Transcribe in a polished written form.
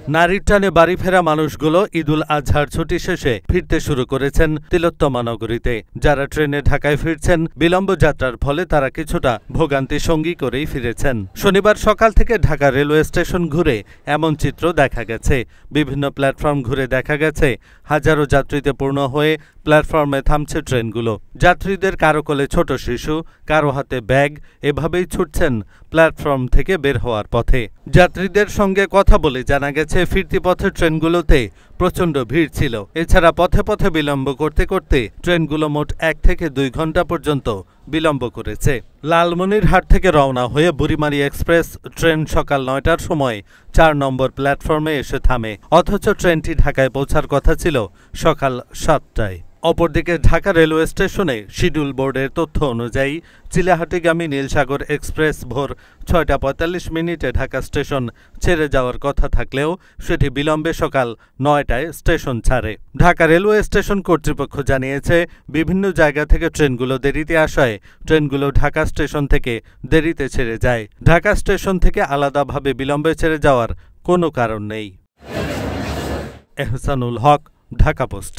নারীর টানে বাড়ি ফেরা মানুষগুলো ঈদুল আজহার ছুটি শেষে ফিরতে শুরু করেছেন তিলোত্তমা নগরীতে। যারা ট্রেনে ঢাকায় ফিরছেন, বিলম্ব যাত্রার ফলে তারা কিছুটা ভোগান্তি সঙ্গী করেই ফিরেছেন। শনিবার সকাল থেকে ঢাকা রেলওয়ে স্টেশন ঘুরে এমন চিত্র দেখা গেছে। বিভিন্ন প্ল্যাটফর্ম ঘুরে দেখা গেছে হাজারো যাত্রীতে পূর্ণ হয়ে প্ল্যাটফর্মে থামছে ট্রেনগুলো। যাত্রীদের কারো কোলে ছোট শিশু, কারো হাতে ব্যাগ, এভাবেই ছুটছেন প্ল্যাটফর্ম থেকে বের হওয়ার পথে। যাত্রীদের সঙ্গে কথা বলে জানা গেছে, ফিরতি পথের ট্রেনগুলোতে প্রচণ্ড ভিড় ছিল। এছাড়া পথে পথে বিলম্ব করতে করতে ট্রেনগুলো মোট 1 থেকে 2 ঘন্টা পর্যন্ত বিলম্ব করেছে। লালমনিরহাট থেকে রওনা হয়ে বুড়িমারি এক্সপ্রেস ট্রেন সকাল 9টার সময় 4 নম্বর প্ল্যাটফর্মে এসে থামে, অথচ ট্রেনটি ঢাকায় পৌঁছার কথা ছিল সকাল 7টায়। অপরদিকে ঢাকা রেলওয়ে স্টেশনে শিডিউল বোর্ডের তথ্য অনুযায়ী চিলাহাটিগামী নীলসাগর এক্সপ্রেস ভোর 6টা 45 ঢাকা স্টেশন ছেড়ে যাওয়ার কথা থাকলেও সেটি বিলম্বে সকাল 9টায় স্টেশন ছাড়ে। ঢাকা রেলওয়ে স্টেশন কর্তৃপক্ষ জানিয়েছে, বিভিন্ন জায়গা থেকে ট্রেনগুলো দেরিতে আসায় ট্রেনগুলো ঢাকা স্টেশন থেকে দেরিতে ছেড়ে যায়। ঢাকা স্টেশন থেকে আলাদাভাবে বিলম্বে ছেড়ে যাওয়ার কোনো কারণ নেই। এহসানুল হক, ঢাকা পোস্ট।